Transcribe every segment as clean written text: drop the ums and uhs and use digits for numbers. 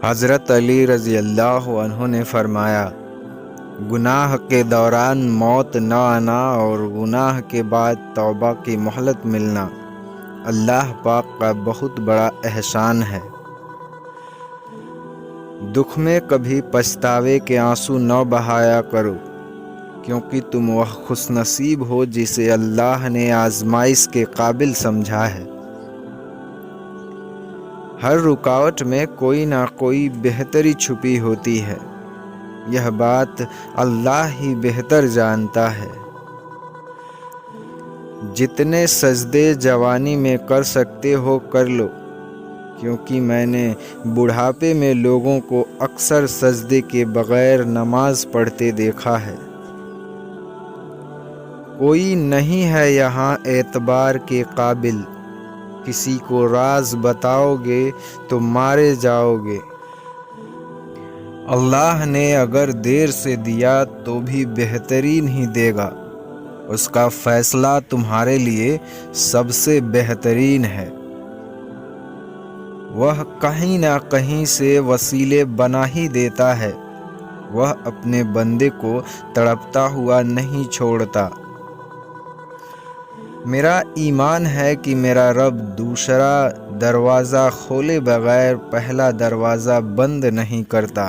حضرت علی رضی اللہ عنہ نے فرمایا، گناہ کے دوران موت نہ آنا اور گناہ کے بعد توبہ کی مہلت ملنا اللہ پاک کا بہت بڑا احسان ہے۔ دکھ میں کبھی پچھتاوے کے آنسو نہ بہایا کرو، کیونکہ تم وہ خوش نصیب ہو جسے اللہ نے آزمائش کے قابل سمجھا ہے۔ ہر رکاوٹ میں کوئی نہ کوئی بہتری چھپی ہوتی ہے، یہ بات اللہ ہی بہتر جانتا ہے۔ جتنے سجدے جوانی میں کر سکتے ہو کر لو، کیونکہ میں نے بڑھاپے میں لوگوں کو اکثر سجدے کے بغیر نماز پڑھتے دیکھا ہے۔ کوئی نہیں ہے یہاں اعتبار کے قابل، کسی کو راز بتاؤ گے تو مارے جاؤ گے۔ اللہ نے اگر دیر سے دیا تو بھی بہترین ہی دے گا، اس کا فیصلہ تمہارے لیے سب سے بہترین ہے۔ وہ کہیں نہ کہیں سے وسیلے بنا ہی دیتا ہے، وہ اپنے بندے کو تڑپتا ہوا نہیں چھوڑتا۔ میرا ایمان ہے کہ میرا رب دوسرا دروازہ کھولے بغیر پہلا دروازہ بند نہیں کرتا۔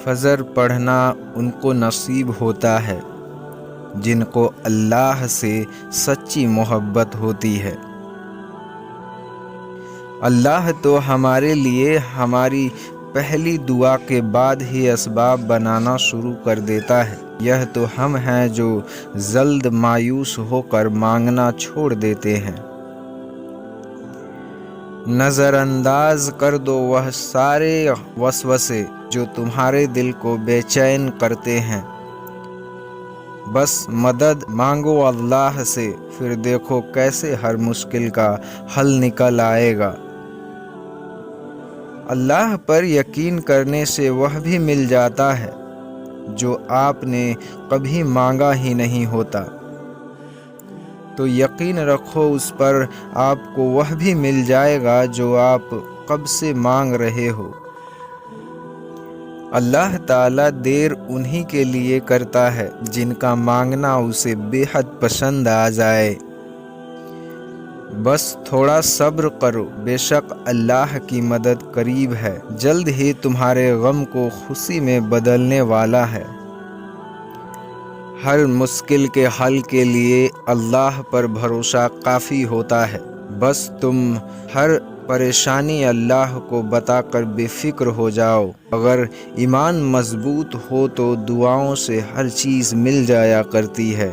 فجر پڑھنا ان کو نصیب ہوتا ہے جن کو اللہ سے سچی محبت ہوتی ہے۔ اللہ تو ہمارے لیے ہماری پہلی دعا کے بعد ہی اسباب بنانا شروع کر دیتا ہے، یہ تو ہم ہیں جو جلد مایوس ہو کر مانگنا چھوڑ دیتے ہیں۔ نظر انداز کر دو وہ سارے وسوسے جو تمہارے دل کو بے چین کرتے ہیں، بس مدد مانگو اللہ سے، پھر دیکھو کیسے ہر مشکل کا حل نکل آئے گا۔ اللہ پر یقین کرنے سے وہ بھی مل جاتا ہے جو آپ نے کبھی مانگا ہی نہیں ہوتا، تو یقین رکھو اس پر آپ کو وہ بھی مل جائے گا جو آپ کب سے مانگ رہے ہو۔ اللہ تعالیٰ دیر انہی کے لیے کرتا ہے جن کا مانگنا اسے بے حد پسند آ جائے۔ بس تھوڑا صبر کرو، بے شک اللہ کی مدد قریب ہے، جلد ہی تمہارے غم کو خوشی میں بدلنے والا ہے۔ ہر مشکل کے حل کے لیے اللہ پر بھروسہ کافی ہوتا ہے، بس تم ہر پریشانی اللہ کو بتا کر بے فکر ہو جاؤ۔ اگر ایمان مضبوط ہو تو دعاؤں سے ہر چیز مل جایا کرتی ہے۔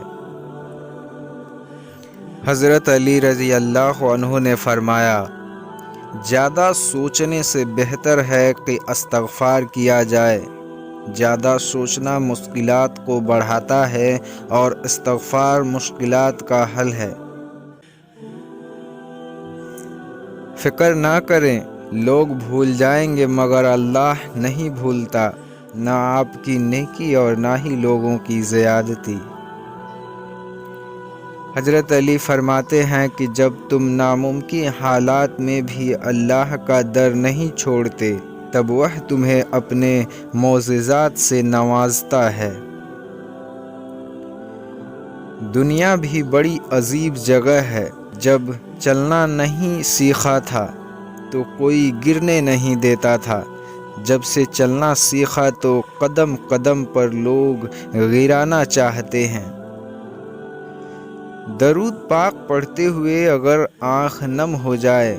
حضرت علی رضی اللہ عنہ نے فرمایا، زیادہ سوچنے سے بہتر ہے کہ استغفار کیا جائے۔ زیادہ سوچنا مشکلات کو بڑھاتا ہے اور استغفار مشکلات کا حل ہے۔ فکر نہ کریں، لوگ بھول جائیں گے مگر اللہ نہیں بھولتا، نہ آپ کی نیکی اور نہ ہی لوگوں کی زیادتی۔ حضرت علی فرماتے ہیں کہ جب تم ناممکن حالات میں بھی اللہ کا در نہیں چھوڑتے، تب وہ تمہیں اپنے معجزات سے نوازتا ہے۔ دنیا بھی بڑی عجیب جگہ ہے، جب چلنا نہیں سیکھا تھا تو کوئی گرنے نہیں دیتا تھا، جب سے چلنا سیکھا تو قدم قدم پر لوگ گرانا چاہتے ہیں۔ درود پاک پڑھتے ہوئے اگر آنکھ نم ہو جائے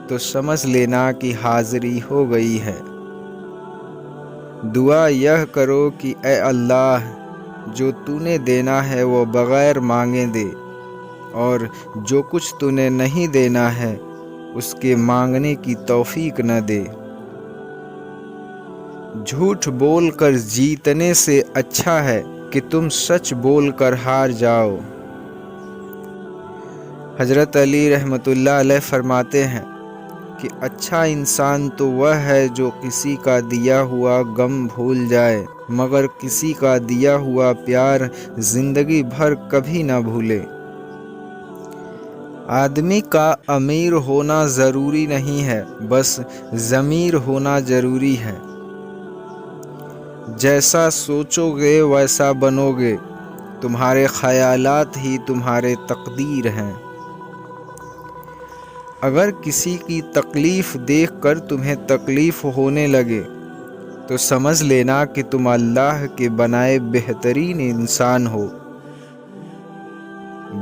تو سمجھ لینا کہ حاضری ہو گئی ہے۔ دعا یہ کرو کہ اے اللہ، جو تو نے دینا ہے وہ بغیر مانگے دے، اور جو کچھ تو نے نہیں دینا ہے اس کے مانگنے کی توفیق نہ دے۔ جھوٹ بول کر جیتنے سے اچھا ہے کہ تم سچ بول کر ہار جاؤ۔ حضرت علی رحمۃ اللہ علیہ فرماتے ہیں کہ اچھا انسان تو وہ ہے جو کسی کا دیا ہوا غم بھول جائے، مگر کسی کا دیا ہوا پیار زندگی بھر کبھی نہ بھولے۔ آدمی کا امیر ہونا ضروری نہیں ہے، بس ضمیر ہونا ضروری ہے۔ جیسا سوچو گے ویسا بنو گے، تمہارے خیالات ہی تمہارے تقدیر ہیں۔ اگر کسی کی تکلیف دیکھ کر تمہیں تکلیف ہونے لگے تو سمجھ لینا کہ تم اللہ کے بنائے بہترین انسان ہو۔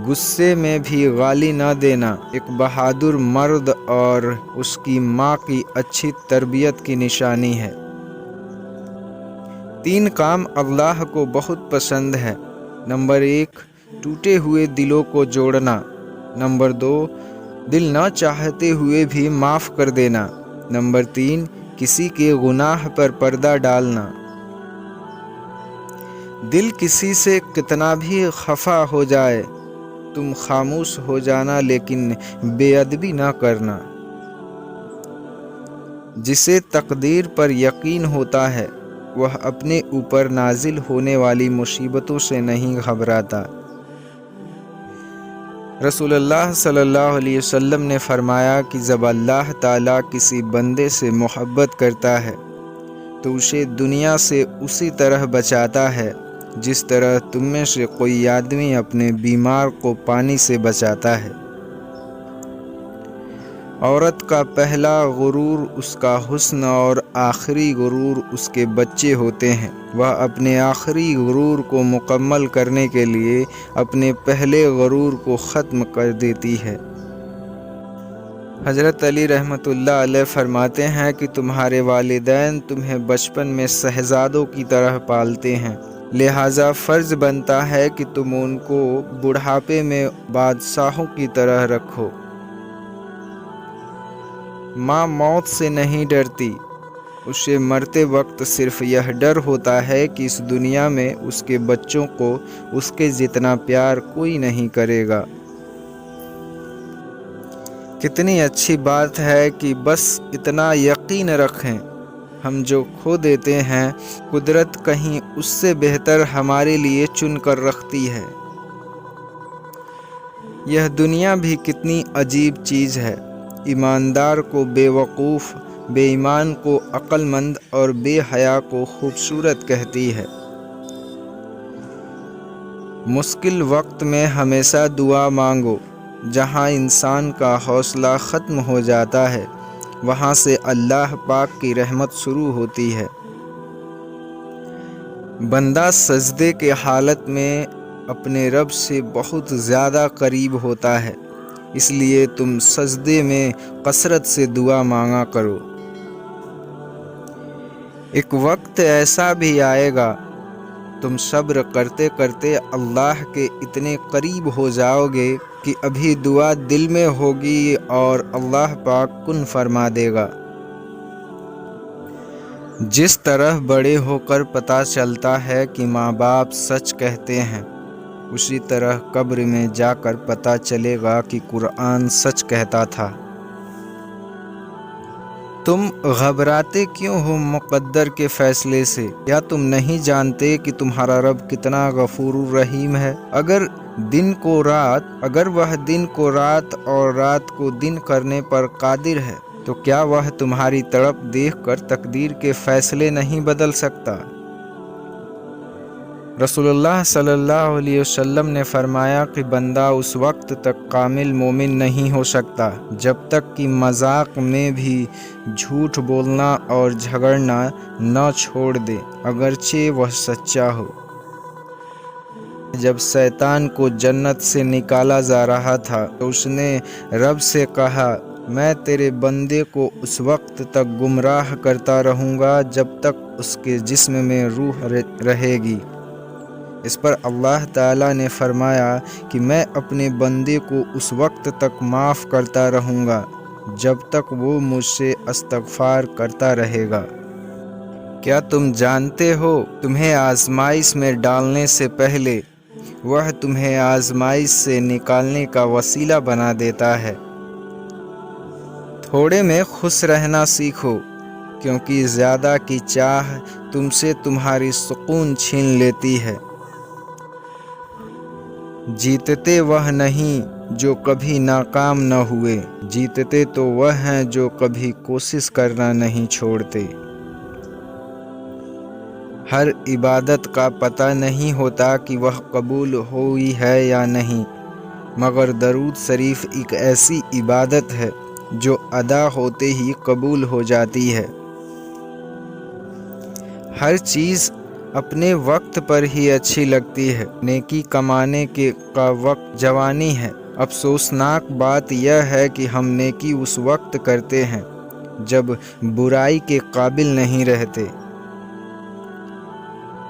غصے میں بھی گالی نہ دینا ایک بہادر مرد اور اس کی ماں کی اچھی تربیت کی نشانی ہے۔ 3 کام اللہ کو بہت پسند ہے۔ نمبر 1، ٹوٹے ہوئے دلوں کو جوڑنا۔ نمبر 2، دل نہ چاہتے ہوئے بھی معاف کر دینا۔ نمبر 3، کسی کے گناہ پر پردہ ڈالنا۔ دل کسی سے کتنا بھی خفا ہو جائے، تم خاموش ہو جانا لیکن بے ادبی نہ کرنا۔ جسے تقدیر پر یقین ہوتا ہے وہ اپنے اوپر نازل ہونے والی مصیبتوں سے نہیں گھبراتا۔ رسول اللہ صلی اللہ علیہ وسلم نے فرمایا کہ جب اللہ تعالیٰ کسی بندے سے محبت کرتا ہے تو اسے دنیا سے اسی طرح بچاتا ہے جس طرح تم میں سے کوئی آدمی اپنے بیمار کو پانی سے بچاتا ہے۔ عورت کا پہلا غرور اس کا حسن اور آخری غرور اس کے بچے ہوتے ہیں۔ وہ اپنے آخری غرور کو مکمل کرنے کے لیے اپنے پہلے غرور کو ختم کر دیتی ہے۔ حضرت علی رحمۃ اللہ علیہ فرماتے ہیں کہ تمہارے والدین تمہیں بچپن میں شہزادوں کی طرح پالتے ہیں، لہٰذا فرض بنتا ہے کہ تم ان کو بڑھاپے میں بادشاہوں کی طرح رکھو۔ ماں موت سے نہیں ڈرتی، اسے مرتے وقت صرف یہ ڈر ہوتا ہے کہ اس دنیا میں اس کے بچوں کو اس کے جتنا پیار کوئی نہیں کرے گا۔ کتنی اچھی بات ہے کہ بس اتنا یقین رکھیں، ہم جو کھو دیتے ہیں قدرت کہیں اس سے بہتر ہمارے لیے چن کر رکھتی ہے۔ یہ دنیا بھی کتنی عجیب چیز ہے، ایماندار کو بے وقوف، بے ایمان کو عقل مند اور بے حیا کو خوبصورت کہتی ہے۔ مشکل وقت میں ہمیشہ دعا مانگو، جہاں انسان کا حوصلہ ختم ہو جاتا ہے وہاں سے اللہ پاک کی رحمت شروع ہوتی ہے۔ بندہ سجدے کے حالت میں اپنے رب سے بہت زیادہ قریب ہوتا ہے، اس لیے تم سجدے میں کثرت سے دعا مانگا کرو۔ ایک وقت ایسا بھی آئے گا تم صبر کرتے کرتے اللہ کے اتنے قریب ہو جاؤ گے کہ ابھی دعا دل میں ہوگی اور اللہ پاک کن فرما دے گا۔ جس طرح بڑے ہو کر پتہ چلتا ہے کہ ماں باپ سچ کہتے ہیں، اسی طرح قبر میں جا کر پتہ چلے گا کہ قرآن سچ کہتا تھا۔ تم گھبراتے کیوں ہو مقدر کے فیصلے سے؟ کیا تم نہیں جانتے کہ تمہارا رب کتنا غفور الرحیم ہے؟ اگر وہ دن کو رات اور رات کو دن کرنے پر قادر ہے تو کیا وہ تمہاری تڑپ دیکھ کر تقدیر کے فیصلے نہیں بدل سکتا؟ رسول اللہ صلی اللہ علیہ وسلم نے فرمایا کہ بندہ اس وقت تک کامل مومن نہیں ہو سکتا جب تک کہ مذاق میں بھی جھوٹ بولنا اور جھگڑنا نہ چھوڑ دے، اگرچہ وہ سچا ہو۔ جب شیطان کو جنت سے نکالا جا رہا تھا تو اس نے رب سے کہا، میں تیرے بندے کو اس وقت تک گمراہ کرتا رہوں گا جب تک اس کے جسم میں روح رہے گی۔ اس پر اللہ تعالیٰ نے فرمایا کہ میں اپنے بندے کو اس وقت تک معاف کرتا رہوں گا جب تک وہ مجھ سے استغفار کرتا رہے گا۔ کیا تم جانتے ہو تمہیں آزمائش میں ڈالنے سے پہلے وہ تمہیں آزمائش سے نکالنے کا وسیلہ بنا دیتا ہے۔ تھوڑے میں خوش رہنا سیکھو، کیونکہ زیادہ کی چاہ تم سے تمہاری سکون چھین لیتی ہے۔ جیتتے وہ نہیں جو کبھی ناکام نہ ہوئے، جیتتے تو وہ ہیں جو کبھی کوشش کرنا نہیں چھوڑتے۔ ہر عبادت کا پتہ نہیں ہوتا کہ وہ قبول ہوئی ہے یا نہیں، مگر درود شریف ایک ایسی عبادت ہے جو ادا ہوتے ہی قبول ہو جاتی ہے۔ ہر چیز اپنے وقت پر ہی اچھی لگتی ہے۔ نیکی کمانے کا وقت جوانی ہے۔ افسوسناک بات یہ ہے کہ ہم نیکی اس وقت کرتے ہیں جب برائی کے قابل نہیں رہتے۔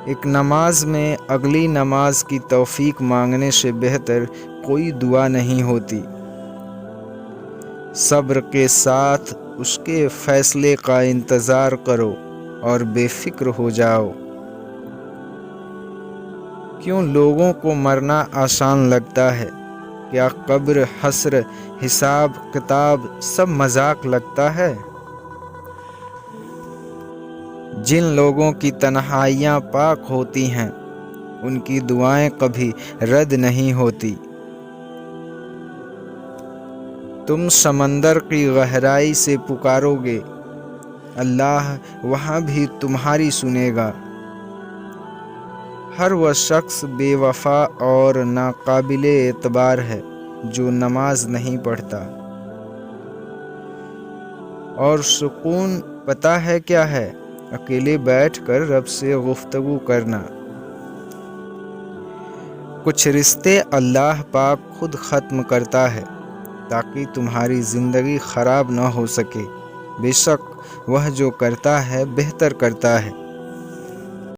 ایک نماز میں اگلی نماز کی توفیق مانگنے سے بہتر کوئی دعا نہیں ہوتی۔ صبر کے ساتھ اس کے فیصلے کا انتظار کرو اور بے فکر ہو جاؤ۔ کیوں لوگوں کو مرنا آسان لگتا ہے؟ کیا قبر، حشر، حساب کتاب سب مذاق لگتا ہے؟ جن لوگوں کی تنہائیاں پاک ہوتی ہیں ان کی دعائیں کبھی رد نہیں ہوتی۔ تم سمندر کی گہرائی سے پکارو گے، اللہ وہاں بھی تمہاری سنے گا۔ ہر وہ شخص بے وفا اور ناقابل اعتبار ہے جو نماز نہیں پڑھتا۔ اور سکون پتہ ہے کیا ہے؟ اکیلے بیٹھ کر رب سے گفتگو کرنا۔ کچھ رشتے اللہ پاک خود ختم کرتا ہے تاکہ تمہاری زندگی خراب نہ ہو سکے۔ بے شک وہ جو کرتا ہے بہتر کرتا ہے۔